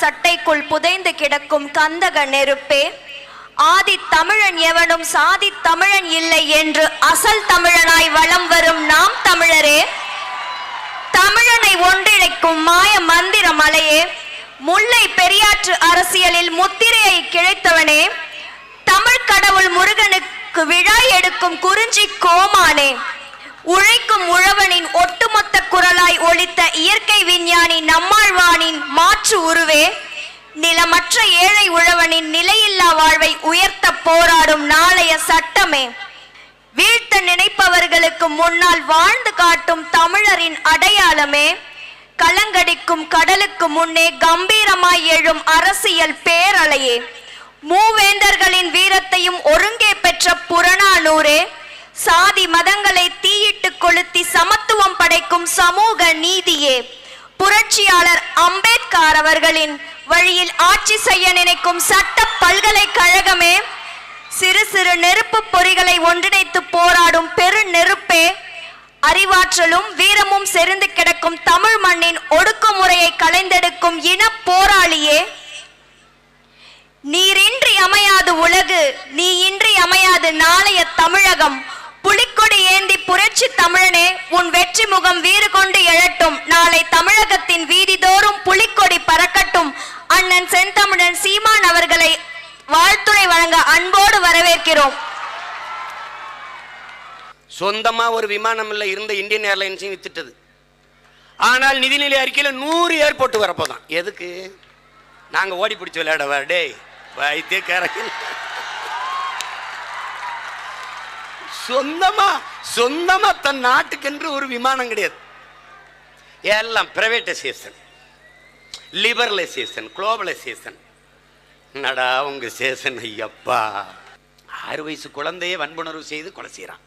சட்டைக்குள் புதைந்து கிடக்கும் கந்தக நெருப்பே, ஆதி தமிழன் எவனும் சாதி தமிழன் இல்லை என்று அசல் தமிழனாய் வலம் வரும் நாம் தமிழரே, தமிழனை ஒன்றிணைக்கும் மாய மந்திர மலையே, முல்லை பெரியாற்று அரசியலில் முத்திரையை கிழைத்தவனே, தமிழ் கடவுள் முருகனுக்கு விழா எடுக்கும் குறிஞ்சி கோமானே, உழைக்கும் உழவனின் ஒட்டுமொத்த குரலாய் ஒலித்த இயற்கை விஞ்ஞானி நம்மாழ்வானின் மாற்று உருவே, நிலமற்ற ஏழை உழவனின் நிலையில்லா வாழ்வை உயர்த்த போராடும் நாளைய சட்டமே, வீழ்த்த நினைப்பவர்களுக்கு முன்னால் வாழ்ந்து காட்டும் தமிழரின் அடையாளமே, கலங்கடிக்கும் கடலுக்கு முன்னே கம்பீரமாய் எழும் அரசியல் பேரலையே, மூவேந்தர்களின் வீரத்தையும் ஒருங்கே பெற்ற புறநானூரே, சாதி மதங்களை தீயிட்டு கொளுத்தி சமத்துவம் படைக்கும் சமூக நீதியே, புரட்சியாளர் அம்பேத்கர் அவர்களின் வழியில் ஆட்சி செய்ய நினைக்கும் சட்ட பல்கலைக்கழகமே, சிறு சிறு நெருப்பு பொறிகளை ஒன்றிணைத்து போராடும் பெரு நெருப்பே, அறிவாற்றலும் வீரமும் செறிந்து கிடக்கும் தமிழ் மண்ணின் ஒடுக்குமுறையை களைந்தெடுக்கும் இன போராளியே, நீரின்றி அமையாது உலகு, நீ இன்றி அமையாது நாளைய தமிழகம், புலிக்கொடி ஏந்தி புரட்சி தமிழனே உன் வெற்றி முகம் வீறு கொண்டு எழட்டும், நாளை தமிழகத்தின் வீதிதோறும் புலிக்கொடி பறக்கட்டும். அண்ணன் செந்தமிழன் சீமான் அவர்களை வாழ்த்துரை வழங்க அன்போடு வரவேற்கிறோம். சொந்தமா ஒரு விமானம் இல்ல இருந்த இந்தியன் ஏர்லைன்ஸ் வித்துட்டது. ஆனால் நிதிநிலை அறிக்கையில 100 ஏர்போர்ட் வரப்போதான். எதுக்கு? நாங்க ஓடி பிடிச்சு விளையாடவா? டே வைத்தியக்காரர்கள் சொந்தமா தன் நாட்டுக்கென்று ஒரு விமானம் கிடையாது. எல்லாம் பிரைவேட்டைசேஷன், லிபரலைசேஷன், குளோபலைசேஷன். நடா உங்க சேஷன் ஐயப்பா. 6 வயசு குழந்தையை வன்புணர்வு செய்து கொலை செய்யறான்.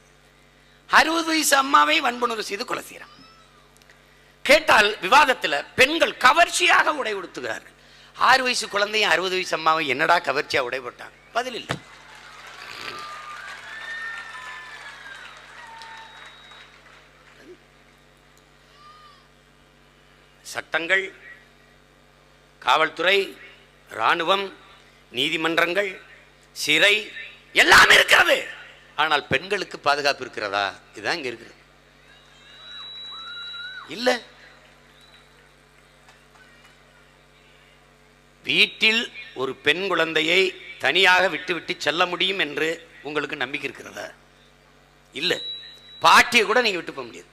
60 வயசு அம்மாவை வன்புணர்வு செய்து கொலை செய்யறான். கேட்டால் விவாதத்தில் பெண்கள் கவர்ச்சியாக உடை உடுத்துகிறார்கள். 6 வயசு குழந்தையும் 60 வயசு அம்மாவை என்னடா கவர்ச்சியா உடை போட்டாங்க? பதில் இல்லை. சட்டங்கள், காவல்துறை, இராணுவம், நீதிமன்றங்கள், சிறை எல்லாம் இருக்கிறது. ஆனால் பெண்களுக்கு பாதுகாப்பு இருக்கிறதா? இதுதான் இங்க இருக்குது. இல்ல. வீட்டில் ஒரு பெண் குழந்தையை தனியாக விட்டு செல்ல முடியும் என்று உங்களுக்கு நம்பிக்கை இருக்கிறதா? இல்ல. பாட்டியை கூட நீங்க விட்டு போக முடியாது.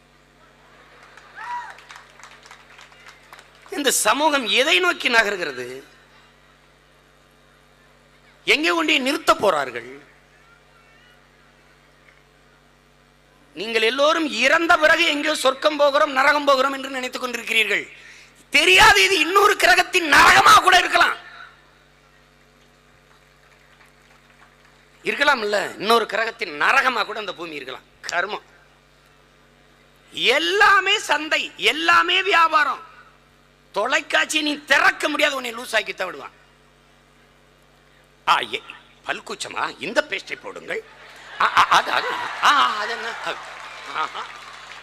இந்த சமூகம் எதை நோக்கி நகர்கிறது? எங்கே கொண்டே நிறுத்த போறார்கள்? நீங்கள் எல்லோரும் இறந்த பிறகு எங்கேயோ சொர்க்கம் போகிறோம் நரகம் போகிறோம் என்று நினைத்துக் கொண்டிருக்கிறீர்கள். தெரியாது, இது இன்னொரு கிரகத்தின் நரகமாக கூட இருக்கலாம். இல்ல, இன்னொரு கிரகத்தின் நரகமாக கூட அந்த பூமி இருக்கலாம். கர்மம். எல்லாமே சந்தை, எல்லாமே வியாபாரம். தொலைக்காட்சியை நீ திறக்க முடியாது, உன்னை லூஸ் ஆக்கி விடுவான். பல்கூச்சமா? இந்த பேஸ்டை போடுங்கள்.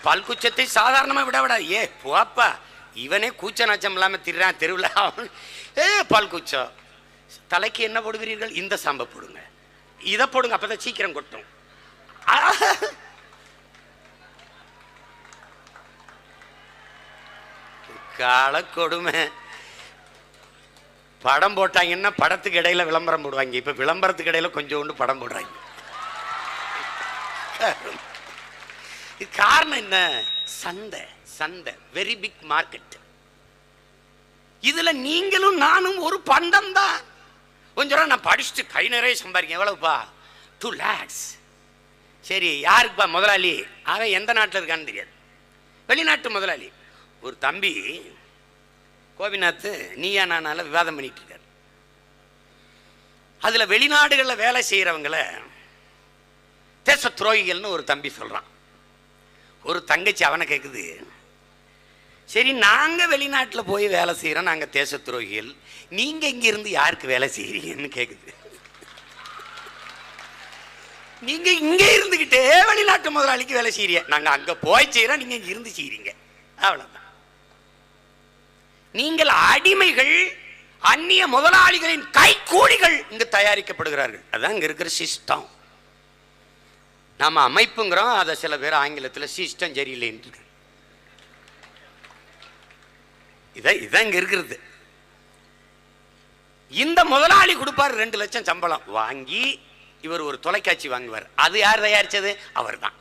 பல்குச்சத்தை சாதாரணமா விடவிடாது. போப்பா, இவனே கூச்ச நாச்சம் இல்லாம திரிறான் தெருவில். பல்குச்சம். தலைக்கு என்ன போடுகிறீர்கள்? இந்த சாம்பை போடுங்க, இதை போடுங்க, அப்பதான் சீக்கிரம் கொட்டும். கால கொடுமை. படம் போட்டாங்கன்னா படத்துக்கு இடையில விளம்பரம் போடுவாங்க. இப்ப விளம்பரத்துக்கு இடையில கொஞ்சோண்டு படம் போடுறாங்க. காரணம் என்ன? சந்தை. சந்தை, வெரி பிக் மார்க்கெட். இதுல நீங்களும் நானும் ஒரு பண்டம் தான். கொஞ்சம் நான் படிச்சுட்டு கை நிறைய சம்பாதிக்க. எவ்வளவுப்பா? 2 lakhs. சரி, யாருக்குப்பா முதலாளி? அவன் எந்த நாட்டில் இருக்கான்னு தெரியாது, வெளிநாட்டு முதலாளி. ஒரு தம்பி கோபிநாத் நீயா நானால விவாதம் பண்ணிட்டு இருக்காரு. அதுல வெளிநாடுகளில் வேலை செய்யறவங்கள தேச துரோகிகள்னு ஒரு தம்பி சொல்றான். ஒரு தங்கச்சி அவனை கேட்குது, சரி நாங்க வெளிநாட்டில் போய் வேலை செய்யறோம், நாங்க தேச துரோகிகள், நீங்க இங்க இருந்து யாருக்கு வேலை செய்யறீங்கன்னு கேக்குது. நீங்க இங்க இருந்துகிட்டே வெளிநாட்டு முதலாளிக்கு வேலை செய்யறீங்க, நாங்க அங்க போய் செய்யறோம், நீங்க இங்க இருந்து செய்யறீங்க. அவ்வளவுதான். நீங்கள் அடிமைகள், அந்நிய முதலாளிகளின் கைக்கூலிகள் இங்கு தயாரிக்கப்படுகிறார்கள். அதான் இங்க இருக்கிற சிஸ்டம். நாம அமைப்புங்கிறோம், அதை சில பேர் ஆங்கிலத்தில் சிஸ்டம் சரியில்லைன்னு. இதான் இங்க இருக்கிறது. இந்த முதலாளி கொடுப்பார் 2 லட்சம் சம்பளம் வாங்கி, இவர் ஒரு தொலைக்காட்சி வாங்குவார். அது யார் தயாரிச்சது? அவர் தான்.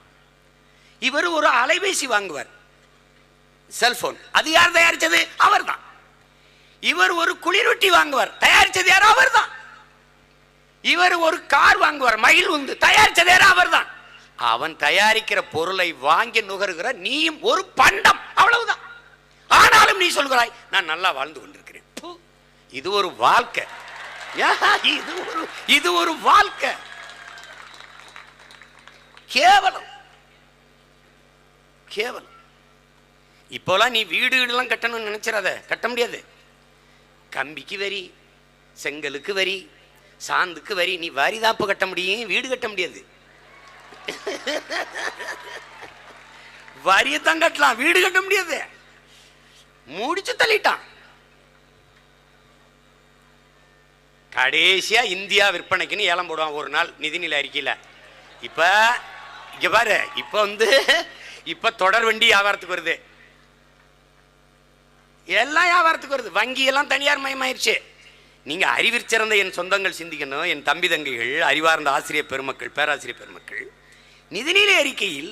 இவர் ஒரு அலைபேசி வாங்குவார், செல்போன். அது யார் தயாரிச்சது? அவர் தான். இவர் ஒரு குளிரொட்டி வாங்குவார், தயாரிச்சது யாரோ அவர் தான். இவர் ஒரு கார் வாங்குவார், மயில் உந்து, தயாரிச்சது யாரோ அவர் தான். அவன் தயாரிக்கிற பொருளை வாங்கி நுகர்கிற நீயும் ஒரு பண்டம், அவ்வளவுதான். ஆனாலும் நீ சொல்கிறாய் நான் நல்லா வாழ்ந்து கொண்டிருக்கிறேன். இது ஒரு வாழ்க்கை. இது ஒரு வாழ்க்கை. கேவலம் கேவலம். இப்போலாம் நீ வீடுலாம் கட்டணும்னு நினைச்சிடாத, கட்ட முடியாது. கம்பிக்கு வரி, செங்கலுக்கு வரி, சாந்துக்கு வரி. நீ வரிதாப்பு கட்ட முடியும், வீடு கட்ட முடியாது. வரியத்தான் கட்டலாம், வீடு கட்ட முடியாது. முடிச்சு தள்ளிட்டான். கடைசியா இந்தியா விற்பனைக்குன்னு ஏலம் போடுவான் ஒரு நாள் நிதிநிலை அறிக்கையில். இப்ப இங்க பாரு, இப்ப தொடர் வண்டி வியாபாரத்துக்கு வருது, எல்லாம் வியாபாரத்துக்கு வருது. வங்கி எல்லாம் தனியார் மயமாயிருச்சு. நீங்க அறிவிற்சிறந்த என் சொந்தங்கள் சிந்திக்கணும், என் தம்பி தங்கைகள், அறிவார்ந்த ஆசிரியர் பெருமக்கள், பேராசிரியர் பெருமக்கள். நிதிநிலை அறிக்கையில்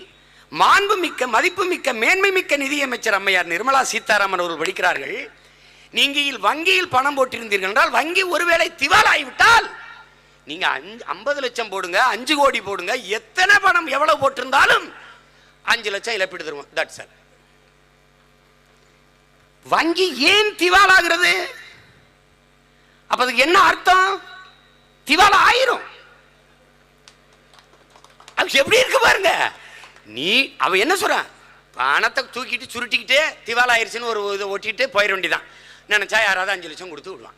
மாண்புமிக்க, மதிப்புமிக்க, மேன்மை மிக்க நிதியமைச்சர் அம்மையார் நிர்மலா சீதாராமன் அவர்கள் படிக்கிறார்கள், நீங்கள் வங்கியில் பணம் போட்டிருந்தீர்கள் என்றால் வங்கி ஒருவேளை திவால் ஆகிவிட்டால் நீங்க 50 லட்சம் போடுங்க, 5 கோடி போடுங்க, எத்தனை பணம் எவ்வளவு போட்டிருந்தாலும் 5 லட்சம் இழப்பீடு தருவோம். That's all. வங்கி ஏன் திவால் ஆகிறது? அப்ப அதுக்கு என்ன அர்த்தம்? திவால் ஆயிரும். அது எப்படி இருக்கு பாருங்க. அவன் என்ன சொல்றான்? பணத்தை தூக்கிட்டு சுருட்டிக்கிட்டே திவால் ஆயிருச்சுன்னு ஒரு இதை ஒட்டிட்டு போயிட வேண்டியதான். நினைச்சா யாராவது 5 லட்சம் கொடுத்து விடுவான்.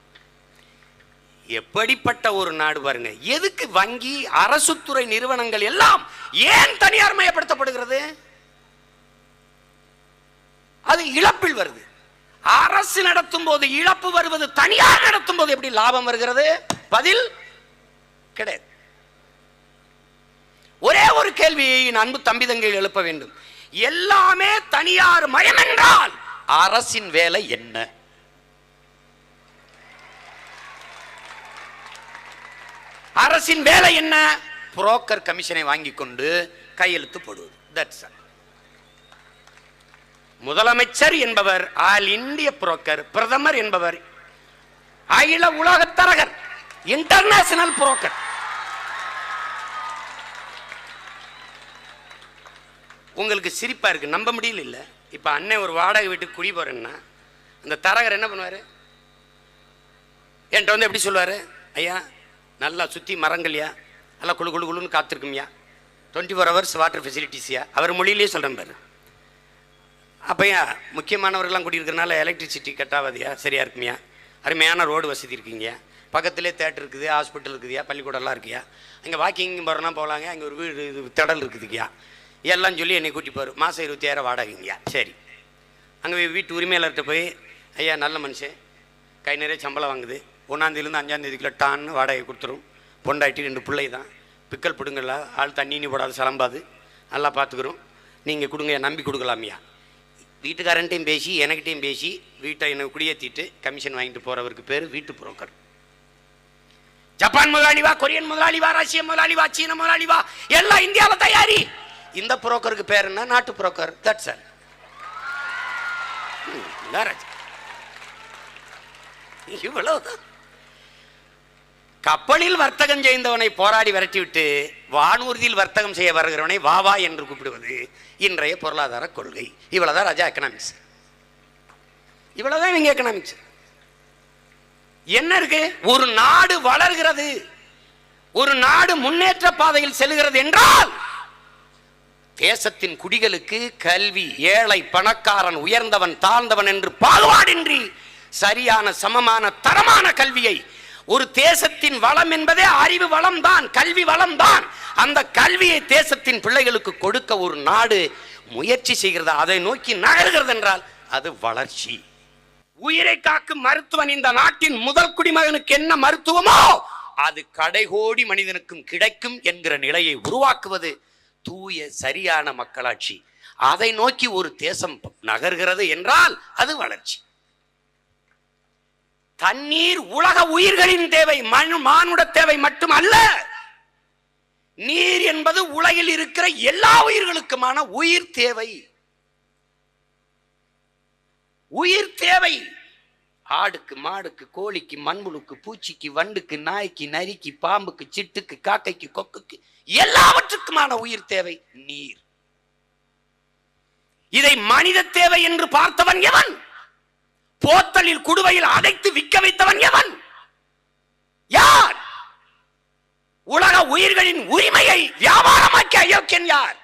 எப்படிப்பட்ட ஒரு நாடு பாருங்க. எதுக்கு வங்கி, அரசு துறை நிறுவனங்கள் எல்லாம் ஏன் தனியார் மயப்படுத்தப்படுகிறது? அது இழப்பில் வருது. அரசு நடத்தும் போது இழப்பு வருவது, தனியார் நடத்தும் போது எப்படி லாபம் வருகிறது? பதில் கிடையாது. ஒரே ஒரு கேள்வியை அன்பு தம்பி தங்கைகள் எழுப்ப வேண்டும். எல்லாமே தனியார் மயம் என்றால் அரசின் வேலை என்ன? அரசின் வேலை என்ன? புரோக்கர் கமிஷனை வாங்கி கொண்டு கையெழுத்து போடுவது. That's all. முதலமைச்சர் என்பவர் ஆல் இந்திய புரோக்கர், பிரதமர் என்பவர் அகில உலக தரகர், இன்டர்நேஷனல் புரோக்கர். உங்களுக்கு சிரிப்பா இருக்கு, நம்ப முடியல. இல்ல இப்ப அண்ணன் ஒரு வாடகை வீட்டுக்கு குடி போறேன்னா அந்த தரகர் என்ன பண்ணுவாரு? என்கிட்ட எப்படி சொல்லுவாரு? ஐயா நல்லா சுற்றி மரங்கள்யா, நல்லா குழு குழு குழுன்னு காத்திருக்கும்யா, 24 hours வாட்டர் ஃபெசிலிட்டிஸ்யா. அவர் மொழியிலேயே சொல்கிறேன் பாரு. அப்போயா முக்கியமானவர்கள்லாம் கூட்டியிருக்கிறனால எலக்ட்ரிசிட்டி கட் ஆகாதியா, சரியாக இருக்குமியா, அருமையான ரோடு வசதி இருக்குங்கய்யா, பக்கத்துலேயே தேட்டர் இருக்குது, ஹாஸ்பிட்டல் இருக்குதுயா, பள்ளிக்கூடம்லாம் இருக்குயா, அங்கே வாக்கிங் போகிறோன்னா போகலாங்க, அங்கே ஒரு வீடு இது திடல் இருக்குதுங்கய்யா, எல்லாம் சொல்லி என்னை கூட்டி போகிற மாதம் 25,000 வாடகைங்கய்யா. சரி, அங்கே வீட்டு உரிமையாளர்கிட்ட போய் ஐயா நல்ல மனுஷன், கை நிறைய சம்பளம் வாங்குது, 1ஆந்தேதியிலேருந்து 5ஆந்தேதிக்குள்ள டான்னு வாடகை கொடுத்துரும், பொண்டாட்டி 2 பிள்ளை தான், பிக்கல் பிடுங்கல, ஆள் தண்ணி போடாது சலம்பாது, நல்லா பார்த்துக்கிறோம், நீங்கள் கொடுங்க, நம்பி கொடுக்கலாமியா. வீட்டுக்காரன்ட்டையும் பேசி எனக்கிட்டையும் பேசி வீட்டை எனக்கு குடியேற்றிட்டு கமிஷன் வாங்கிட்டு போகிறவருக்கு பேர் வீட்டு புரோக்கர். ஜப்பான் முதலாளி வா, கொரியன் முதலாளி வா, ரஷ்ய முதலாளி வா, சீன முதலாளி வா, எல்லாம் இந்தியாவில் தயாரி. இந்த புரோக்கருக்கு பேர் என்ன? நாட்டு புரோக்கர். That's all. இவ்வளவுதான். கப்பலில் வர்த்தகம் செய்தவனை போராடி விரட்டிவிட்டு வானூர்தியில் வர்த்தகம் செய்ய வருகிறவனை வாவா என்று கூப்பிடுவது இன்றைய பொருளாதார கொள்கை. இவ்வளவுதான் ராஜா எக்கனாமிக்ஸ். இவ்வளவுதான் இவங்க எக்கனாமிக்ஸ். என்ன இருக்கு? ஒரு நாடு வளர்கிறது, ஒரு நாடு முன்னேற்ற பாதையில் செல்கிறது என்றால் தேசத்தின் குடிகளுக்கு கல்வி, ஏழை பணக்காரன், உயர்ந்தவன் தாழ்ந்தவன் என்று பாகுபாடின்றி சரியான சமமான தரமான கல்வியை, ஒரு தேசத்தின் வளம் என்பதே அறிவு வளம் தான், கல்வி வளம் தான். அந்த கல்வியை தேசத்தின் பிள்ளைகளுக்கு கொடுக்க ஒரு நாடு முயற்சி செய்கிறது, அதை நோக்கி நகர்கிறது என்றால் அது வளர்ச்சி. உயிரை காக்கும் மருத்துவன் இந்த நாட்டின் முதல் குடிமகனுக்கு என்ன மருத்துவமோ அது கடைகோடி மனிதனுக்கும் கிடைக்கும் என்கிற நிலையை உருவாக்குவது தூய சரியான மக்களாட்சி. அதை நோக்கி ஒரு தேசம் நகர்கிறது என்றால் அது வளர்ச்சி. தண்ணீர் உலக உயிர்களின் தேவை, மானுட தேவை மட்டுமல்ல. நீர் என்பது உலகில் இருக்கிற எல்லா உயிர்களுக்குமான உயிர் தேவை. உயிர் தேவை. ஆடுக்கு, மாடுக்கு, கோழிக்கு, மண்புழுக்கு, பூச்சிக்கு, வண்டுக்கு, நாய்க்கு, நரிக்கு, பாம்புக்கு, சிட்டுக்கு, காக்கைக்கு, கொக்குக்கு, எல்லாவற்றுக்குமான உயிர் தேவை நீர். இதை மனித தேவை என்று பார்த்தவன் எவன்? போத்தலில் குடுவையில் அடைத்து விற்க வைத்தவன் எவன்? யார்? உலக உயிர்களின் உரிமையை வியாபாரமாக்கிய அயோக்கியன் யார்?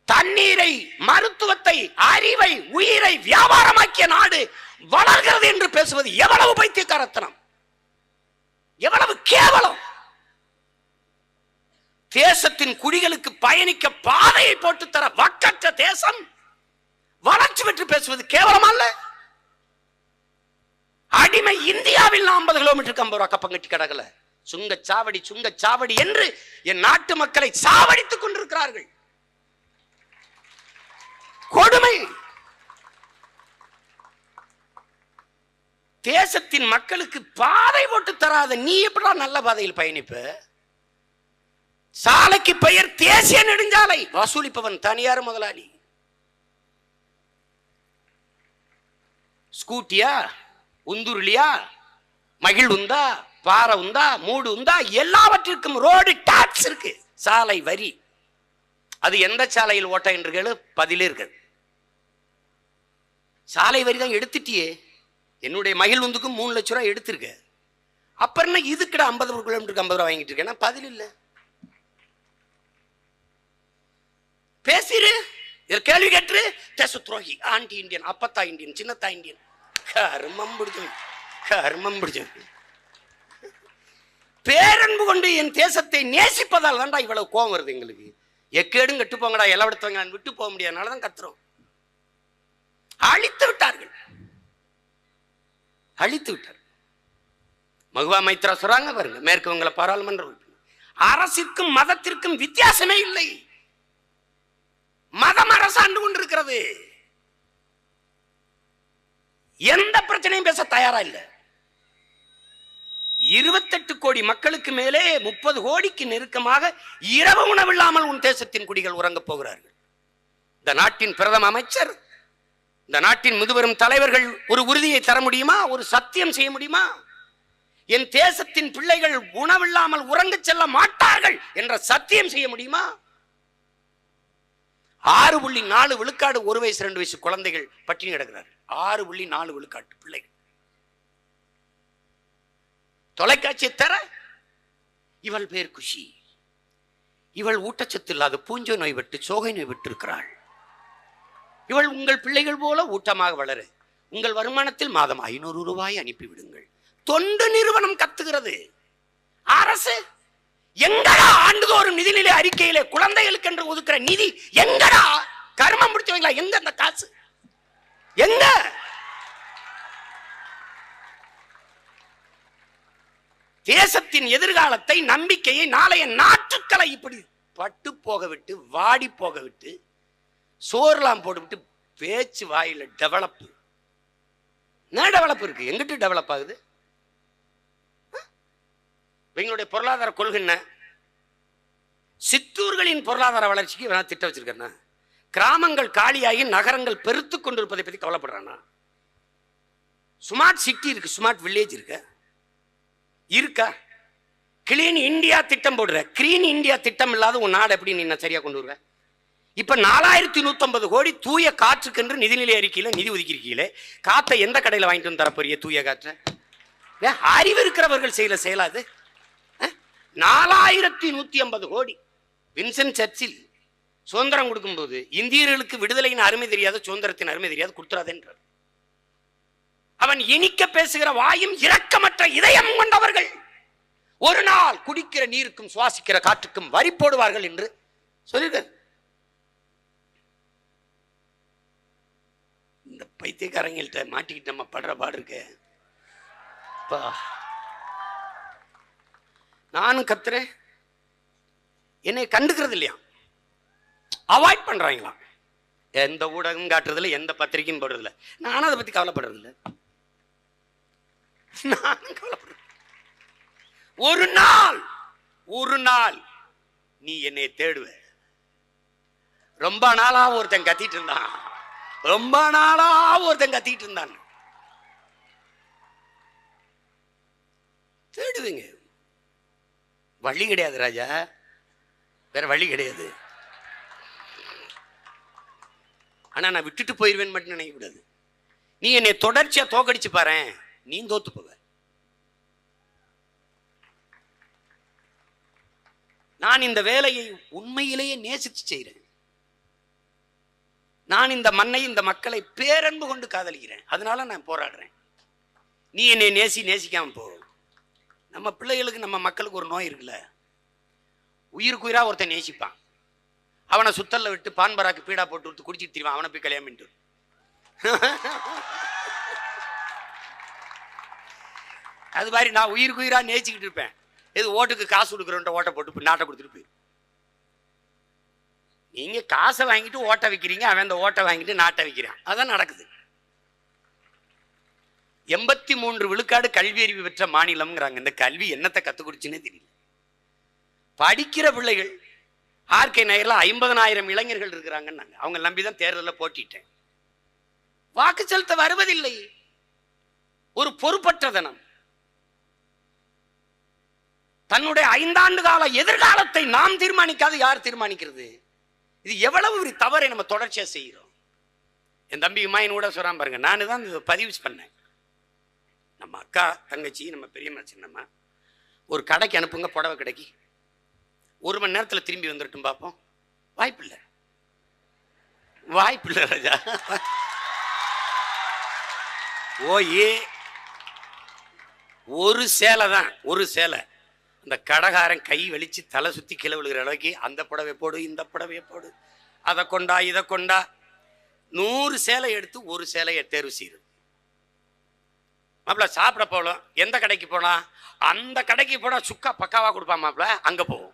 தண்ணீரை, மருத்துவத்தை, அறிவை, உயிரை வியாபாரமாக்கிய நாடு வளர்கிறது என்று பேசுவது எவ்வளவு பைத்தியக்காரத்தனம், எவ்வளவு கேவலம். தேசத்தின் குடிகளுக்கு பயணிக்க பாதையை போட்டு தர வக்கற்ற தேசம் வளர்ச்சி பெற்று பேசுவது கேவலம் அல்ல. அடிமை இந்தியாவில் 50 கிலோமீட்டருக்கு 50 ரூபாய் கப்பம் கட்டி கிடக்கல. சுங்கச்சாவடி சுங்கச்சாவடி என்று என் நாட்டு மக்களை சாவடித்துக் கொண்டிருக்கிறார்கள். கொடுமை. தேசத்தின் மக்களுக்கு பாதை போட்டு தராத நீ எப்படா நல்ல பாதையில் பயணிப்ப? சாலைக்கு பெயர் தேசிய நெடுஞ்சாலை, வசூலிப்பவன் தனியார் முதலாளி. ஸ்கூட்டியா, உந்துருளியா, மகிழ் உந்தா, பாறை உந்தா, மூடு உந்தா, எல்லாவற்றிற்கும் ரோடு டாக்ஸ் இருக்கு, சாலை வரி. அது எந்த சாலையில் ஓட்ட என்று கேளு, பதிலே இருக்குது. சாலை வரி தான் எடுத்துட்டியே. என்னுடைய மகிழ் உந்துக்கு 3 லட்சம் ரூபாய் எடுத்திருக்க. அப்புறம் என்ன இதுக்கிட்ட 50 கிலோமீட்டருக்கு 50 ரூபாய் வாங்கிட்டு இருக்கேன்னா பதில் இல்லை. பேசிரு, கேள்வி கேட்டு தேச துரோகி, ஆண்டி இந்தியன், அப்பத்தா இந்தியன், சின்னத்தா இந்தியன். கர்மம் பிடிச்சவன், கர்மம் பிடிச்சவன். பேரன்பு கொண்டு என் தேசத்தை நேசிப்பதால் தான்டா இவ்வளவு கோபம் வருது எங்களுக்கு. எக்கேடும் கட்டு போங்கடா, எல்லாம் நான் விட்டு போக முடியாதனாலதான் கத்துறோம். அழித்து விட்டார்கள், அழித்து விட்டார். மகுவா மைத்ரா சொல்றாங்க பாருங்க, மேற்கு வங்க பாராளுமன்ற அரசிற்கும் மதத்திற்கும் வித்தியாசமே இல்லை. மதம் அரசாண்டு கொண்டிருக்கிறது. எந்த பிரச்சனையும் பேச தயாரா இல்லை. 28 கோடி மக்களுக்கு மேலே 30 கோடிக்கு நெருக்கமாக இரவு உணவில்லாமல் உன் தேசத்தின் குடிகள் உறங்கப் போகிறார்கள். இந்த நாட்டின் பிரதம அமைச்சர், இந்த நாட்டின் முதுபெரும் தலைவர்கள் ஒரு உறுதியை தர முடியுமா? ஒரு சத்தியம் செய்ய முடியுமா? என் தேசத்தின் பிள்ளைகள் உணவில்லாமல் உறங்க செல்ல மாட்டார்கள் என்ற சத்தியம் செய்ய முடியுமா? 6.4 விழுக்காடு 1 வயசு 2 வயசு குழந்தைகள் பட்டினி கிடக்கிறார்கள். 6.4 விழுக்காட்டு பிள்ளைகள். தொலைக்காட்சியை தர இவள் பேர் குஷி, இவள் ஊட்டச்சத்து இல்லாத பூஞ்சை நோய் விட்டு சோகை நோய் விட்டு இருக்கிறாள். இவள் உங்கள் பிள்ளைகள் போல ஊட்டமாக வளர உங்கள் வருமானத்தில் மாதம் 500 ரூபாய் அனுப்பிவிடுங்கள். தொண்டு நிறுவனம் கத்துகிறது. அரசு எங்கடா ஆண்டுதோறும் நிதிநிலை அறிக்கையிலே குழந்தைகளுக்கு என்று ஒதுக்குற நிதி எங்கடா? கர்மம் முடிச்சவங்களா? எங்க அந்த காசு? எங்க? தேசத்தின் எதிர்காலத்தை, நம்பிக்கையை, நாளைய நாட்டுக்களை இப்படி பட்டு போக விட்டு, வாடி போக விட்டு, சோர்லாம் போட்டு பேச்சு வாயில டெவலப். என்ன டெவலப் இருக்கு? எங்கிட்டு டெவலப் ஆகுது? எங்களுடைய பொருளாதார கொள்கை என்ன? சிற்றூர்களின் பொருளாதார வளர்ச்சிக்கு வேணா திட்டம் வச்சிருக்கேன்னா, கிராமங்கள் காலியாகி நகரங்கள் பெருத்து கொண்டிருப்பதை பத்தி கவலைப்படுறானா? ஸ்மார்ட் சிட்டி இருக்கு, ஸ்மார்ட் வில்லேஜ் இருக்கா? கிளீன் இந்தியா திட்டம் போடுற, கிரீன் இந்தியா திட்டம் இல்லாத உன் நாடு எப்படி நீ சரியா கொண்டு வருவ? இப்ப 4150 கோடி தூய காற்றுக்கென்று நிதிநிலை அறிக்கையில நிதி ஒதுக்கியிருக்கீங்களே, காத்தை எந்த கடையில வாங்கிட்டு வந்து தரப்போறிய? தூய காற்ற அறிவு இருக்கிறவர்கள் செய்யல செயலாது. 4150 கோடி. வின்சென்ட் சர்ச்சில் சுதந்திரம் கொடுக்கும் போது இந்தியர்களுக்கு விடுதலையின் அருமை தெரியாத, சுதந்திரத்தின் அருமை தெரியாது, கொடுத்துறாதென்றார். அவன் இனிக்க பேசுகிற வாயும் இரக்கமற்ற இதயம் கொண்டவர்கள் ஒரு நாள் குடிக்கிற நீருக்கும் சுவாசிக்கிற காற்றுக்கும் வரி போடுவார்கள் என்று சொல்லுங்கள். இந்த பைத்தியக்காரங்கள்ட்ட மாட்டிக்கிட்டு நம்ம படுற பாடு இருக்கு. நானும் கத்துறேன், என்னை கண்டுக்கிறது இல்லையா, அவாய்ட் பண்றாங்களாம். எந்த ஊடகம் காட்டுறதுல, எந்த பத்திரிகையும் போடுறதில்ல. நானும் அதை பத்தி கவலைப்படுறது இல்லை. நானும் கவலைப்படுறேன். ஒரு நாள் நீ என்னை தேடுவ. ரொம்ப நாளா ஒருத்தன் கத்திட்டு இருந்தான், தேடுவீங்க. வழி கிடையாது ராஜா, வேற வழி கிடையாது. ஆனா நான் விட்டுட்டு போயிருவேன் மட்டும் நினைக்க கூடாது. நீ என்னை தொடர்ச்சியா தோக்கடிச்சு பாரு, நீ தோத்து போவ. நான் இந்த வேலையை உண்மையிலேயே நேசிச்சு செய்கிறேன். நான் இந்த மண்ணை, இந்த மக்களை பேரன்பு கொண்டு காதலிக்கிறேன். அதனால நான் போராடுறேன். நீ என்னை நேசிக்காம போ. நம்ம பிள்ளைகளுக்கு, நம்ம மக்களுக்கு ஒரு நோய் இருக்குல்ல, உயிருக்குயிரா ஒருத்தன் நேசிப்பான், அவனை சுத்தல்ல விட்டு பான்பராக்கு பீடா போட்டு விட்டு குடிச்சிட்டு தெரியும், அவனை போய் கல்யாணம் பண்ணிட்டு. அது மாதிரி நான் உயிருக்குயிரா நேசிக்கிட்டு இருப்பேன். எது ஓட்டுக்கு காசு கொடுக்குறோன்ற ஓட்டை போட்டு நாட்டை கொடுத்துட்டு போய். நீங்க காசை வாங்கிட்டு ஓட்டை வைக்கிறீங்க, அவன் அந்த ஓட்டை வாங்கிட்டு நாட்டை வைக்கிறான். அதான் நடக்குது. 83 விழுக்காடு கல்வி அறிவு பெற்ற மாநிலம்ங்கிறாங்க. இந்த கல்வி என்னத்தை கத்துக் கொடுச்சுன்னே தெரியல. படிக்கிற பிள்ளைகள் ஆர்கே நகர்ல 50,000 இளைஞர்கள் இருக்கிறாங்கன்னாங்க. அவங்க நம்பிதான் தேர்தலில் போட்டிட்டேன். வாக்கு செலுத்த வருவதில்லை. ஒரு பொறுப்பற்றதனம். தன்னுடைய 5 ஆண்டு கால எதிர்காலத்தை நாம் தீர்மானிக்காது யார் தீர்மானிக்கிறது? இது எவ்வளவு ஒரு தவறை நம்ம தொடர்ச்சியா செய்கிறோம். என் தம்பி மாயின் கூட சொல்றான் பாருங்க, நானு தான் பதிவு பண்ணேன். நம்ம அக்கா, தங்கச்சி, நம்ம பெரியம்மா, சின்னம்மா ஒரு கடைக்கு அனுப்புங்க, புடவை கடைக்கு. 1 மணி நேரத்தில் திரும்பி வந்துடட்டும் பார்ப்போம். வாய்ப்பில்லை ராஜா. ஓயே ஒரு சேலை தான், ஒரு சேலை. அந்த கடைக்காரன் கை வெளிச்சு தலை சுத்தி கீழே விழுகிற அளவுக்கு அந்த புடவை போடு, இந்த புடவையை போடு, அதை கொண்டா, இதை கொண்டா, 100 சேலை எடுத்து ஒரு சேலையை தேர்வு செய்யுது. மாப்பிள்ள சாப்பிட போகலாம், எந்த கடைக்கு போனா? அந்த கடைக்கு போனா சுக்கா பக்காவா கொடுப்பான் மாப்பிள்ள, அங்க போவோம்.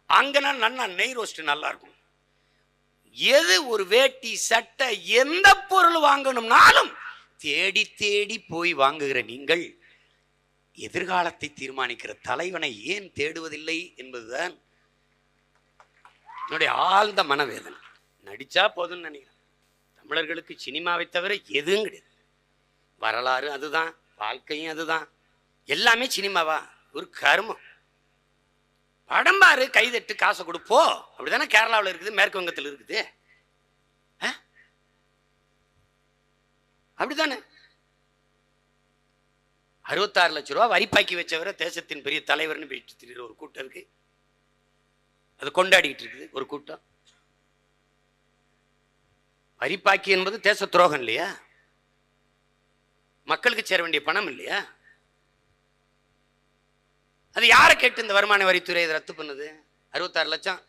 அங்கன்னா நல்லா நெய் ரோஸ்ட் நல்லா இருக்கும். எது ஒரு வேட்டி சட்டை எந்த பொருள் வாங்கணும்னாலும் தேடி தேடி போய் வாங்குகிற நீங்கள் எதிர்காலத்தை தீர்மானிக்கிற தலைவனை ஏன் தேடுவதில்லை என்பதுதான் என்னுடைய ஆழ்ந்த மனவேதனை. நடிச்சா போதும்னு நினைக்கிறேன். தமிழர்களுக்கு சினிமாவை தவிர எதுவும் கிடையாது. வரலாறு அதுதான், வாழ்க்கையும் அதுதான், எல்லாமே சினிமாவா? ஒரு கர்மம். படம் பாரு, கைதட்டு, காசை கொடுப்போ. அப்படித்தானே கேரளாவில் இருக்குது, மேற்கு வங்கத்தில் இருக்குது. அப்படித்தானே? 66 லட்சம் ரூபா வரிப்பாக்கி வச்சவரை தேசத்தின் பெரிய தலைவர்னு போயிட்டு திரிகிற ஒரு கூட்டம் இருக்கு. அது கொண்டாடிக்கிட்டு இருக்குது ஒரு கூட்டம். வரிப்பாக்கி என்பது தேச துரோகம் இல்லையா? மக்களுக்கு சேர வேண்டிய பணம் இல்லையா? அது யாரை கேட்டு இந்த வருமான வரித்துறை இதை ரத்து பண்ணுது? 66 லட்சம்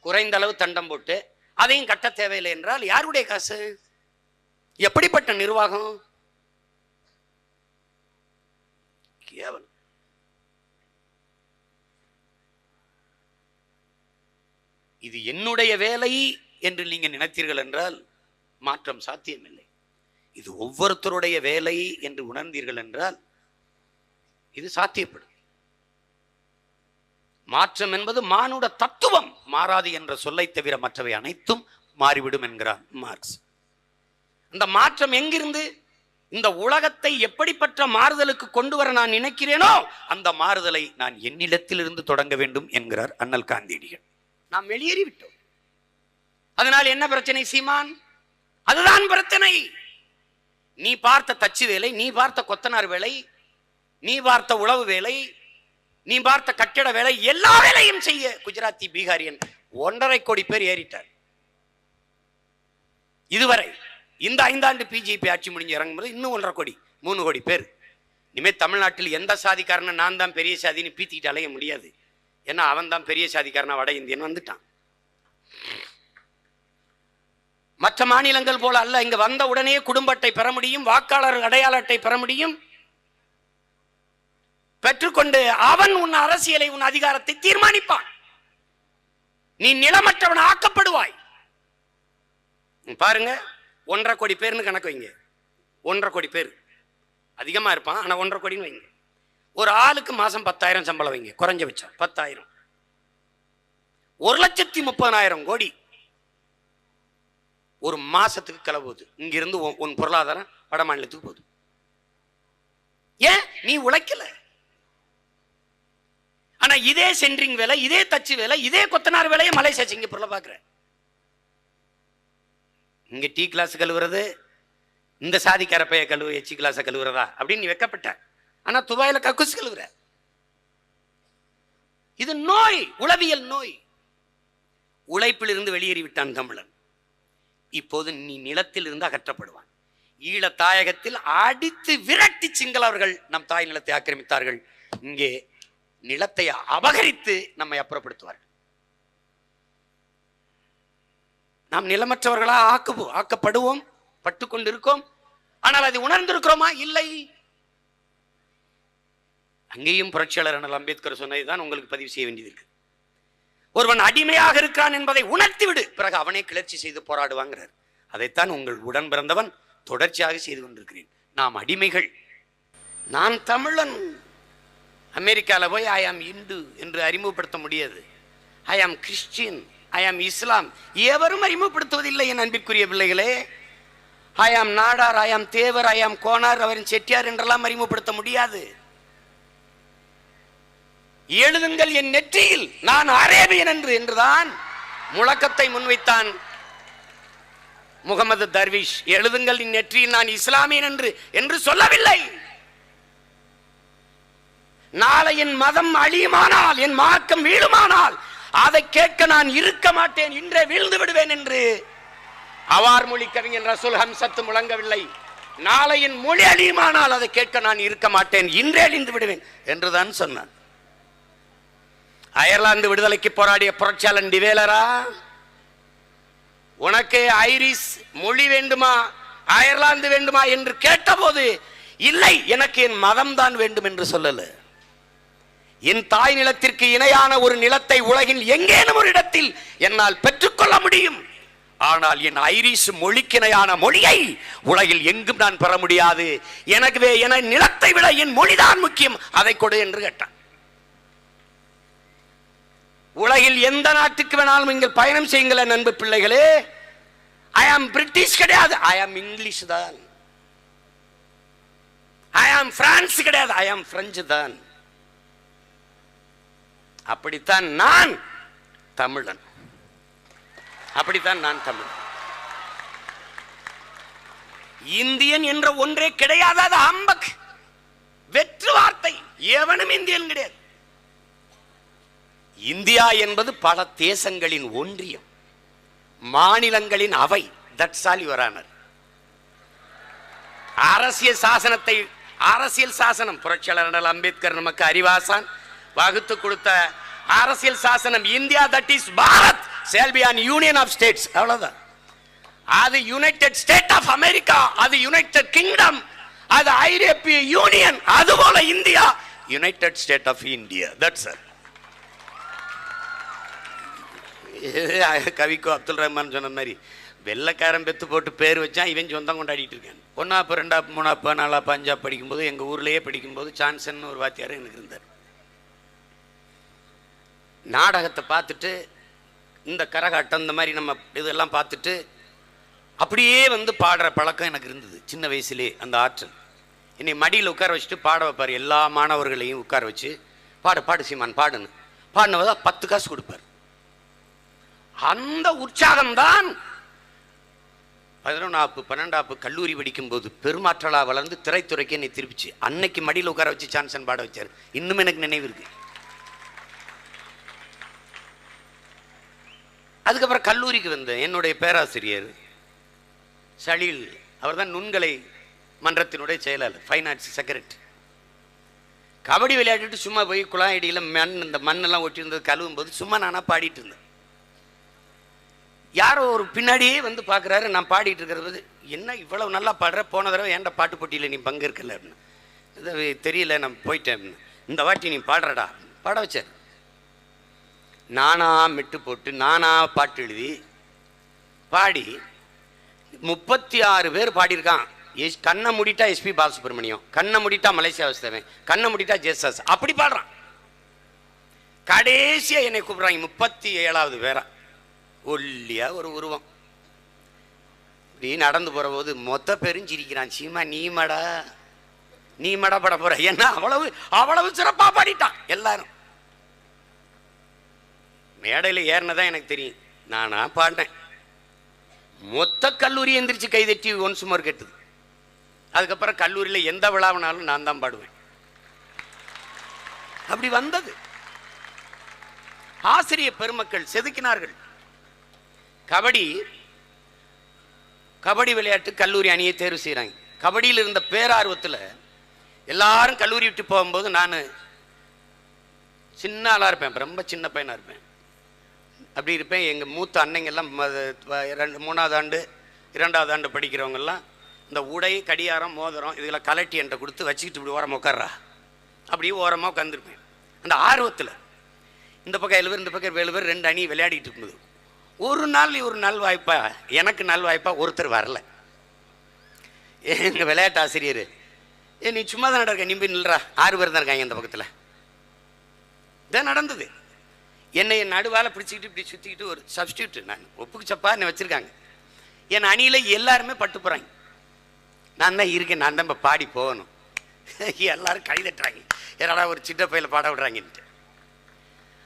குறைந்த அளவு தண்டம் போட்டு அதையும் கட்ட தேவையில்லை என்றால் யாருடைய காசு? எப்படிப்பட்ட நிர்வாகம்? கேவலம். இது என்னுடைய வேலை என்று நீங்க நினைத்தீர்கள் என்றால் மாற்றம் சாத்தியமில்லை. இது ஒவ்வொருத்தருடைய வேலை என்று உணர்ந்தீர்கள் என்றால் இது சாத்தியப்படும். மாற்றம் என்பது மானுட தத்துவம், மாறாது என்ற சொல்லை தவிர மற்றவை அனைத்தும் மாறிவிடும் என்கிறார் மார்க்ஸ். அந்த மாற்றம் எங்கிருந்து? இந்த உலகத்தை எப்படிப்பட்ட மாறுதலுக்கு கொண்டு வர நான் நினைக்கிறேனோ அந்த மாறுதலை நான் என்னிடத்திலிருந்து தொடங்க வேண்டும் என்கிறார் அண்ணல் காந்தியடிகள். நாம் வெளியேறிவிட்டோம். அதனால் என்ன பிரச்சனை சீமான்? அதுதான் பிரச்சனை. நீ பார்த்த தச்சு வேலை, நீ பார்த்த கொத்தனார் வேலை, நீ பார்த்த உழவு வேலை, நீ பார்த்த கட்டிட வேலை, எல்லா வேலையும் செய்ய குஜராத்தி பீகாரியன் 1.5 கோடி பேர் ஏறிட்டார். இதுவரை இந்த 5 ஆண்டு பிஜேபி ஆட்சி முடிஞ்சு இறங்கும்போது இன்னும் 1.5 கோடி, 3 கோடி பேர். இனிமேல் தமிழ்நாட்டில் எந்த சாதிக்காரனை நான் தான் பெரிய சாதின்னு பீத்திக்கிட்டு அலைய முடியாது. ஏன்னா அவன் தான் பெரிய சாதிக்காரனா வட இந்தியன் வந்துட்டான். மற்ற மாநிலங்கள் போல அல்ல. இங்க வந்த உடனே குடும்ப அட்டை பெற முடியும், வாக்காளர் அடையாள அட்டை பெற முடியும். பெற்றுக்கொண்டு அவன் உன் அரசியலை, உன் அதிகாரத்தை தீர்மானிப்பான். நீ நிலமற்றவன் ஆக்கப்படுவாய். பாருங்க, 1.5 கோடி பேர்னு கணக்கு வைங்க. 1.5 கோடி பேர் அதிகமா இருப்பான், ஆனா 1.5 கோடின்னு வைங்க. ஒரு ஆளுக்கு மாசம் 10,000 சம்பளம் வைங்க, குறைஞ்சபட்சம் 10,000. 1,30,000 கோடி ஒரு மாசத்துக்கு கிளம்புது. இங்கிருந்து உன் பொருளாதாரம் வட மாநிலத்துக்கு போகுது. ஏன்? நீ உழைக்கல. ஆனா இதே சென்ட்ரிங் வேலை, இதே தச்சு வேலை, இதே கொத்தனார் வேலையை மலேசியா சிங்கப்பூர்ல பாக்குற. இங்க டீ கிளாஸ் கழுவுறது இந்த சாதிக்கார பைய கழுவு, எச்சி கிளாஸை கழுவுறதா அப்படின்னு நீ வெக்கப்பட்ட. ஆனா துபாயில கக்குஸ் கழுவுற. இது நோய், உளவியல் நோய். உழைப்பில் இருந்து வெளியேறி விட்டான் தமிழன். இப்போது நீ நிலத்தில் இருந்து அகற்றப்படுவான். ஈழ தாயகத்தில் அடித்து விரட்டி சிங்களவர்கள் நம் தாய் நிலத்தை ஆக்கிரமித்தார்கள். இங்கே நிலத்தை அபகரித்து நம்மை அப்புறப்படுத்துவார்கள். நாம் நிலமற்றவர்களா ஆக்கப்படுவோம், பட்டுக்கொண்டிருக்கோம். ஆனால் அதை உணர்ந்திருக்கிறோமா? இல்லை. அங்கேயும் புரட்சியாளர் அண்ணல் அம்பேத்கர் சொன்னதுதான் உங்களுக்கு பதிவு செய்ய வேண்டியது இருக்கு. ஒருவன் அடிமையாக இருக்கிறான் என்பதை உணர்த்தி விடு, பிறகு அவனே கிளர்ச்சி செய்து போராடுவாங்கிறார். அதைத்தான் உங்கள் உடன் பிறந்தவன் தொடர்ச்சியாக செய்து கொண்டிருக்கிறேன். நாம் அடிமைகள். நான் தமிழன். அமெரிக்காவில் போய் ஐ ஆம் இந்து என்று அறிமுகப்படுத்த முடியாது. ஐ ஆம் கிறிஸ்டியன், ஐ ஆம் இஸ்லாம் எவரும் அறிமுகப்படுத்துவதில்லை என் அன்பிற்குரிய பிள்ளைகளே. ஐ ஆம் நாடார், ஐ ஆம் தேவர், ஐ ஆம் கோனார், அவரின் செட்டியார் என்றெல்லாம் அறிமுகப்படுத்த முடியாது. எழுதுங்கள் என் நெற்றியில் நான் அரேபியன் என்றுதான் முழக்கத்தை முன்வைத்தான் முகமது தர்விஷ். எழுதுங்கள் என் நெற்றியில் நான் இஸ்லாமியன் என்று சொல்லவில்லை. நாளை என் மதம் அழியுமானால், என் மார்க்கம் வீழுமானால் அதை கேட்க நான் இருக்க மாட்டேன், இன்றே வீழ்ந்து விடுவேன் என்று அவார் மொழி கவிஞன் ரசூல் ஹம்சத்து முழங்கவில்லை. நாளை என் மொழி அழியுமானால் அதை கேட்க நான் இருக்க மாட்டேன், இன்றே அழிந்து விடுவேன் என்றுதான் சொன்னான். அயர்லாந்து விடுதலைக்கு போராடிய புரட்சியாளன் டிவேலரா, உனக்கு ஐரிஷ் மொழி வேண்டுமா, அயர்லாந்து வேண்டுமா என்று கேட்டபோது இல்லை, எனக்கு என் மதம் தான் வேண்டும் என்று சொல்லல. என் தாய் நிலத்திற்கு இணையான ஒரு நிலத்தை உலகில் எங்கேனும் ஒரு இடத்தில் என்னால் பெற்றுக்கொள்ள முடியும். ஆனால் என் ஐரிஷ் மொழிக்கு இணையான மொழியை உலகில் எங்கும் நான் பெற முடியாது. எனவே என நிலத்தை விட என் மொழிதான் முக்கியம், அதை கொடு என்று கேட்டான். உலகில் எந்த நாட்டுக்கு வேணாலும் நீங்கள் பயணம் செய்யுங்கள் அன்பு பிள்ளைகளே. ஐ ஆம் பிரிட்டிஷ் கிடையாது, ஐ ஆம் இங்கிலீஷ் தான். ஐ ஆம் பிரான்ஸ் கிடையாது, ஐ ஆம் பிரெஞ்சு தான். அப்படித்தான் நான் தமிழன். அப்படித்தான் நான் தமிழன். இந்தியன் என்ற ஒன்றே கிடையாது. அது அம்பக், வெற்று வார்த்தை. எவனும் இந்தியன் கிடையாது. இந்தியா என்பது பல தேசங்களின் ஒன்றியம், மாநிலங்களின் அவை. That's all your honour. அரசியல் சாசனம் புரட்சியாளர் அண்ணல் அம்பேத்கர் நமக்கு அறிவாசான் வகுத்து கொடுத்த அரசியல் சாசனம். India, that is Bharat, shall be an union of states. அவ்வளவுதான். அது யுனைடெட் ஸ்டேட் ஆஃப் அமெரிக்கா, அது யுனைடெட் கிங்டம், அது ஐரோப்பிய யூனியன். அதுபோல India United State of India. That's all. கவிக்கோ அப்துல் ரஹ்மான் சொன்ன மாதிரி வெள்ளைக்காரன் பெத்து போட்டு பேர் வச்சான், இவன் சொந்தம் கொண்டாடிட்டு இருக்கான். 1ஆப்பு 2ஆப்பு 3ஆப்பு 4ஆப்பு 5ஆப்பு படிக்கும்போது எங்கள் ஊர்லேயே படிக்கும்போது சான்சன் ஒரு வாத்தியார் எனக்கு இருந்தார். நாடகத்தை பார்த்துட்டு இந்த கரகாட்டம் இந்த மாதிரி நம்ம இதெல்லாம் பார்த்துட்டு அப்படியே வந்து பாடுற பழக்கம் எனக்கு இருந்தது சின்ன வயசுலே. அந்த ஆற்றல் என்னை மடியில் உட்கார வச்சுட்டு பாட வைப்பார். எல்லா மாணவர்களையும் உட்கார வச்சு பாடு சீமான் பாடுன்னு பாடினவதா 10 காசு கொடுப்பார். அந்த உற்சாகம்தான் 11ஆப்பு 12ஆப்பு கல்லூரி படிக்கும் போது பெருமாற்றலா வளர்ந்து திரைத்துறைக்கு என்னை திருப்பிச்சு. அன்னைக்கு மடியில் உட்கார வச்சு சான்சன் பாட வச்சார். இன்னும் எனக்கு நினைவு இருக்கு. அதுக்கப்புறம் கல்லூரிக்கு வந்தேன். என்னுடைய பேராசிரியர் சலீல், அவர் தான் நுண்கலை மன்றத்தினுடைய செயலாளர், ஃபைன் ஆர்ட்ஸ் செக்ரட்டரி. கபடி விளையாடிட்டு சும்மா போய் குழாயடியில் இந்த மண்ணெல்லாம் ஒட்டி இருந்தது கழுவும் போது சும்மா நானா பாடிட்டு இருந்தேன். யாரோ ஒரு பின்னாடியே வந்து பார்க்குறாரு, நான் பாடிட்டு இருக்கிறது, என்ன இவ்வளவு நல்லா பாடுற, போன தடவை ஏன்டா பாட்டு போட்டியில் நீ பங்கு இருக்கல அப்படின்னு. இது தெரியல, நான் போயிட்டேன். இந்த வாட்டி நீ பாடுறடா, பாட வச்சார். நானா மெட்டு போட்டு நானா பாட்டு எழுதி பாடி 36 பேர் பாடியிருக்கான். கண்ணை முடிட்டா எஸ்பி பாலசுப்ரமணியம், கண்ணை முடிட்டா மலேசியா வாசுதேவன், கண்ணை முடிட்டா ஜேசஸ், அப்படி பாடுறான். கடைசியா என்னை கூப்பிடுறாங்க 37வது பேரா, ஒல்லியா ஒரு உருவம். நீ நடந்து போற போது மொத்த பேரும் சிரிக்கிறான். சீமா நீ மடா பட போற, என்ன அவ்வளவு சிறப்பா பாடிட்டான். எல்லாரும் மேடையில் ஏறினதான் எனக்கு தெரியும், நானா பாடினேன். மொத்த கல்லூரி எந்திரிச்சு கைதட்டி ஒன் சுமார் கேட்டது. அதுக்கப்புறம் கல்லூரியில் எந்த விழாவினாலும் நான் தான் பாடுவேன். அப்படி வந்தது. ஆசிரிய பெருமக்கள் செதுக்கினார்கள். கபடி விளையாட்டு கல்லூரி அணியை தேர்வு செய்கிறாங்க. கபடியில் இருந்த பேரார்வத்தில் எல்லாரும் கல்லூரி விட்டு போகும்போது நான் சின்ன ஆளாக இருப்பேன், ரொம்ப சின்ன பையனாக இருப்பேன். அப்படி இருப்பேன். எங்கள் மூத்த அன்னைங்கெல்லாம் 3வது ஆண்டு 2வது ஆண்டு படிக்கிறவங்கெல்லாம் இந்த உடை, கடியாரம், மோதிரம் இதெல்லாம் கலட்டி என்கிட்ட கொடுத்து வச்சுக்கிட்டு இப்படி ஓரமாக உட்கார்றா, அப்படியே ஓரமாக உட்காந்துருப்பேன். அந்த ஆர்வத்தில் இந்த பக்கம் 7 பேர், இந்த பக்கம் 7 பேர், 2 அணி விளையாடிட்டு இருக்கும்போது ஒரு நாள் வாய்ப்பா, எனக்கு நல்வாய்ப்பா ஒருத்தர் வரல. எங்கள் விளையாட்டு ஆசிரியர், நீ சும்மா தான் இருக்க, நீ போய் நில்றா, 6 பேர் தான் இருக்காங்க இந்த பக்கத்தில். இதான் நடந்தது. என்னை என் நடுவால் பிடிச்சிக்கிட்டு இப்படி சுற்றிக்கிட்டு ஒரு சப்ஸ்டியூட், நான் ஒப்புக்கு சப்பா என்னை வச்சுருக்காங்க. என் அணியில் எல்லாருமே பட்டு போகிறாங்க. நான் தான் இருக்கேன், நான் தான் இப்போ பாடி போகணும். எல்லாரும் கை தட்டுறாங்க, என்னடா ஒரு சின்ன பையில பாட விடுறாங்கன்ட்டு.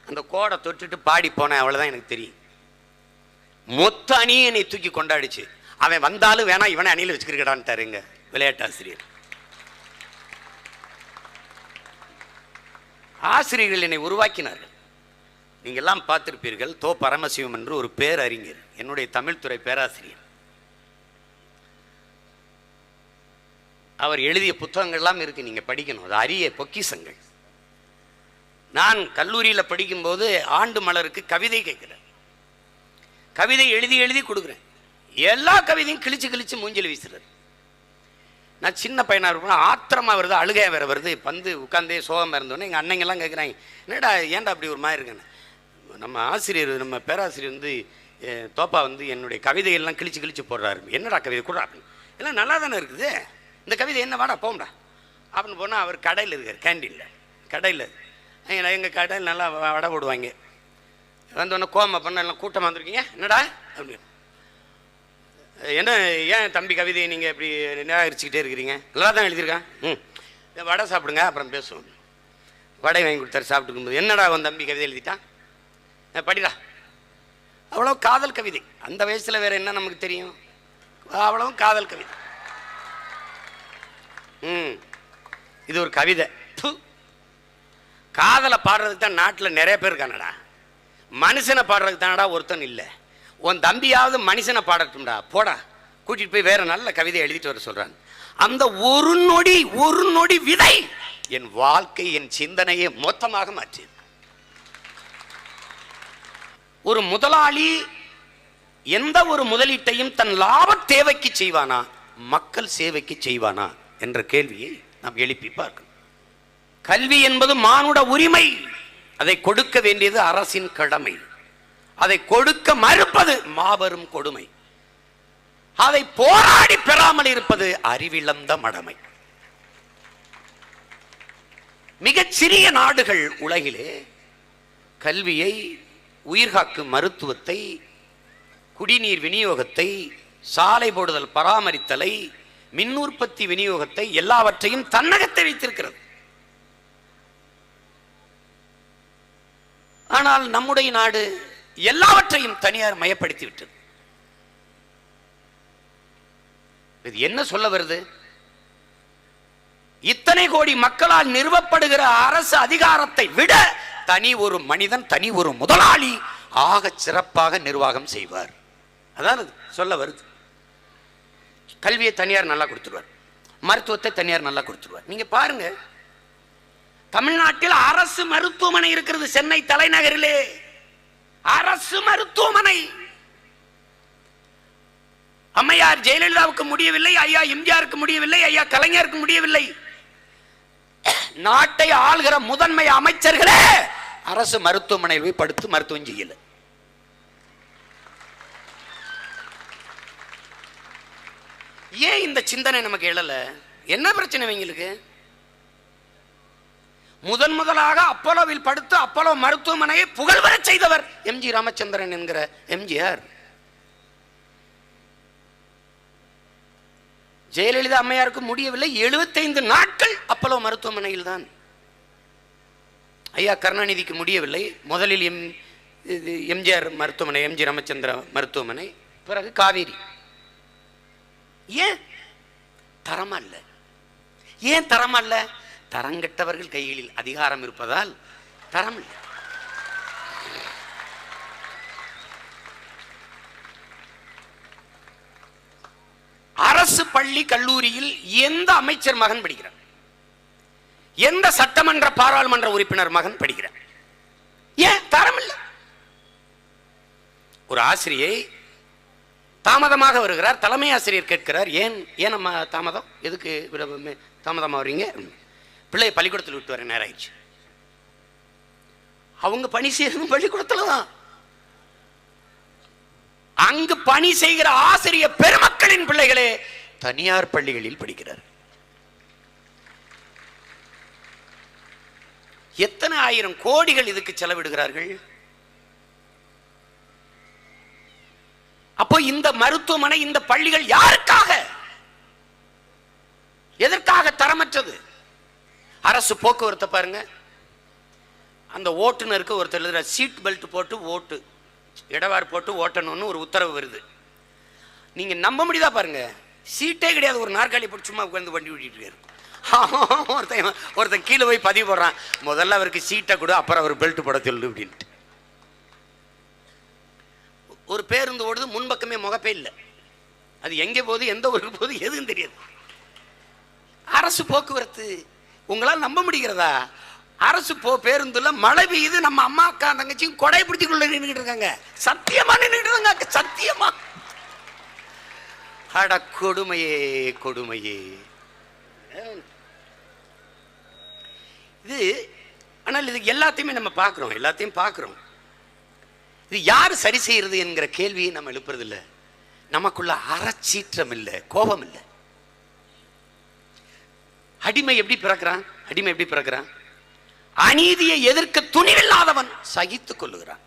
அந்த கோடை தொட்டுட்டு பாடி போனேன், அவ்வளோதான் எனக்கு தெரியும். மொத்த அணியை என்னை தூக்கி கொண்டாடிச்சு. அவன் வந்தாலும் வேணா இவனை அணியில் வச்சுக்கிட்டான்ட்டாருங்க விளையாட்டு ஆசிரியர். ஆசிரியர்கள் என்னை உருவாக்கினார்கள். நீங்கள்லாம் பார்த்திருப்பீர்கள், தோ பரமசிவம் என்று ஒரு பேரறிஞர், என்னுடைய தமிழ்துறை பேராசிரியர். அவர் எழுதிய புத்தகங்கள்லாம் இருக்கு, நீங்க படிக்கணும், அது அரிய பொக்கிஷங்கள். நான் கல்லூரியில் படிக்கும்போது ஆண்டு மலருக்கு கவிதை கேட்கிறேன். கவிதை எழுதி கொடுக்குறேன். எல்லா கவிதையும் கிழிச்சு மூஞ்சில் வீசுறாரு. நான் சின்ன பையனாக இருப்பேன், ஆத்திரமாக வருது, அழுகையா வேற வருது. பந்து உட்காந்தே சோகமாக இருந்தோன்னே எங்கள் அன்னைங்கெல்லாம் கேட்குறாங்க, என்னடா ஏன்டா அப்படி ஒரு மாதிரி இருக்கேன்னு. நம்ம ஆசிரியர், நம்ம பேராசிரியர் வந்து தோப்பா வந்து என்னுடைய கவிதையெல்லாம் கிழிச்சு போடுறாரு. என்னடா கவிதை கூட அப்படின்னு. எல்லாம் நல்லா தானே இருக்குது, இந்த கவிதை என்ன, வாடா போம்டா அப்படின்னு போனால் அவர் கடையில் இருக்கார், கேண்டீனில் கடையில். எங்கள் கடையில் நல்லா வடை போடுவாங்க. வந்தோடனே கோமா பண்ண எல்லாம் கூட்டமாக வந்துருக்கீங்க, என்னடா அப்படின்னு. என்ன ஏன் தம்பி கவிதையை நீங்கள் இப்படி நிராகரிச்சுக்கிட்டே இருக்கிறீங்க, நல்லா தான் எழுதியிருக்கான், வடை சாப்பிடுங்க அப்புறம் பேசுவோம். வடை வாங்கி கொடுத்தாரு, சாப்பிட்டுக்கும்போது என்னடா உன் தம்பி கவிதை எழுதிட்டான், படிடா. அவ்வளோ காதல் கவிதை. அந்த வயசில் வேற என்ன நமக்கு தெரியும், அவ்வளவும் காதல் கவிதை. இது ஒரு கவிதை. காதலை பாடுறதுக்கு தான் நாட்டில் நிறைய பேர் இருக்கானடா, மனுஷனை பாடுறதுக்கு தானடா ஒருத்தன் இல்லை. உன் தம்பியாவது மனுஷனை பாடட்டும்டா, போடா கூட்டிட்டு போய் வேற நல்ல கவிதை எழுதிட்டு வர சொல்றான். அந்த ஒரு நொடி விதை என் வாழ்க்கை, என் சிந்தனையை மொத்தமாக மாற்றி. ஒரு முதலாளி எந்த ஒரு முதலீட்டையும் தன் லாப தேவைக்கு செய்வானா, மக்கள் சேவைக்கு செய்வானா என்ற கேள்வியை நாம் எழுப்பி பார்க்கணும். கல்வி என்பது மானுட உரிமை, அதை கொடுக்க வேண்டியது அரசின் கடமை. அதை கொடுக்க மறுப்பது மாபெரும் கொடுமை. அதை போராடி பெறாமல் இருப்பது அறிவிழந்த மடமை. மிகச் சிறிய நாடுகள் உலகிலே கல்வியை, உயிர்காக்கும் மருத்துவத்தை, குடிநீர் விநியோகத்தை, சாலை போடுதல் பராமரித்தலை, மின் உற்பத்தி விநியோகத்தை எல்லாவற்றையும் தன்னகத்தை வைத்திருக்கிறது. ஆனால் நம்முடைய நாடு எல்லாவற்றையும் தனியார் மயப்படுத்தி விட்டது. இது என்ன சொல்ல வருது? இத்தனை கோடி மக்களால் நிறுவப்படுகிற அரசு அதிகாரத்தை விட தனி ஒரு மனிதன், தனி ஒரு முதலாளி ஆக சிறப்பாக நிர்வாகம் செய்வார். அதான் சொல்ல வருது. கல்வியை தனியார் நல்லா கொடுத்துருவார், மருத்துவத்தை தனியார் நல்லா கொடுத்துருவார். நீங்க பாருங்க, தமிழ்நாட்டில் அரசு மருத்துவமனை இருக்கிறது. சென்னை தலைநகரிலே அரசு மருத்துவமனை. அம்மையார் ஜெயலலிதாவுக்கு முடியவில்லை, ஐயா எம்ஜிஆருக்கு முடியவில்லை, ஐயா கலைஞருக்கு முடியவில்லை. நாட்டை ஆள்கிற முதன்மை அமைச்சர்களே அரசு மருத்துவமனையில் போய் படுத்து மருத்துவம் செய்யல. ஏன் இந்த சிந்தனை நமக்கு எழல? என்ன பிரச்சனை இவங்களுக்கு? முதலாக அப்போலோவில் படுத்து அப்போலோ மருத்துவமனையை புகழ்வர செய்தவர் எம்ஜி ராமச்சந்திரன் என்கிற எம்ஜிஆர். ஜெயலலிதா அம்மையாருக்கு முடியவில்லை, 75 நாட்கள் அப்போலோ மருத்துவமனையில் தான். ஐயா கருணாநிதிக்கு முடியவில்லை, முதலில் எம்ஜிஆர் மருத்துவமனை, எம்ஜி ராமச்சந்திர மருத்துவமனை, பிறகு காவேரி. ஏன் தரமா இல்ல? ஏன் தரமா இல்ல? தரங்கெட்டவர்கள் கைகளில் அதிகாரம் இருப்பதால் தரம் இல்லை. அரசு பள்ளி கல்லூரியில் எந்த அமைச்சர் மகன் படிக்கிறார்? எந்த சட்டமன்ற பாராளுமன்ற உறுப்பினர் மகன் படிக்கிறார்? ஏன் தரம் இல்லை? ஒரு ஆசிரியை தாமதமாக வருகிறார், தலைமை ஆசிரியர் கேட்கிறார், ஏன் ஏன் அம்மா தாமதம், எதுக்கு தாமதமாக வர்றீங்க? பிள்ளையை பள்ளிக்கூடத்தில் விட்டு வர நேரம் ஆயிடுச்சு. அவங்க பணி செய்யறதும் பள்ளிக்கூடத்துல தான். அங்கு பணி செய்கிற ஆசிரியர் பெருமக்களின் பிள்ளைகளே தனியார் பள்ளிகளில் படிக்கிறார். எத்தனை ஆயிரம் கோடிகள் இதுக்கு செலவிடுகிறார்கள். அப்போ இந்த மருத்துவமனை, இந்த பள்ளிகள் யாருக்காக, எதற்காக தரமற்றது? அரசு போக்குவரத்தை பாருங்க, அந்த ஓட்டுநருக்கு ஒருத்தர் எழுதுற சீட் பெல்ட் போட்டு ஓட்டு, இடவாறு போட்டு ஓட்டணும்னு ஒரு உத்தரவு வருது. நீங்க நம்ப முடியுதா பாருங்க, சீட்டே கிடையாது, ஒரு நாற்காலி போட்டு சும்மா உட்கார்ந்து வண்டி ஓட்டிட்டு இருக்காரு. ஒருத்தன் கீழே போய் பதிவு போடுறான், முதல்ல அவருக்கு சீட்டை கொடு, அப்புறம் அவர் பெல்ட் போட சொல்லு அப்படின்ட்டு. ஒரு பேருந்து ஓடுது, முன்பக்கமே முகப்பே இல்லை, அது எங்கே போகுது, எந்த ஊருக்கு போகுது, எதுவும் தெரியாது. அரசு போக்குவரத்து உங்களால் நம்ப முடிகிறதா? அரசு பேருந்துல மழை பெய்யுது, நம்ம அம்மா அக்கா தங்கச்சியும் கொடை பிடிச்சிக்குள்ள நின்றுட்டு இருக்காங்க, சத்தியமா நின்றுட்டு இருக்காங்க, சத்தியமா. அட கொடுமையே கொடுமையே இது. ஆனால் இது எல்லாத்தையுமே நம்ம பார்க்கிறோம், எல்லாத்தையும் பார்க்கிறோம். இது யாரு சரி செய்யறது என்கிற கேள்வியை நம்ம எழுப்புறது இல்லை. நமக்குள்ள அறச்சீற்றம் இல்லை, கோபம் இல்லை. அடிமை எப்படி பிறக்கிறான்? அடிமை எப்படி பிறக்கிறான்? அநீதியை எதிர்க்க துணிவில்லாதவன் சகித்துக் கொள்ளுகிறான்,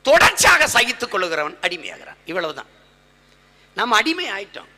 தொடர்ச்சியாக சகித்துக் கொள்ளுகிறவன் அடிமையாகிறான். இவ்வளவுதான். நம்ம அடிமை ஆயிட்டோம்.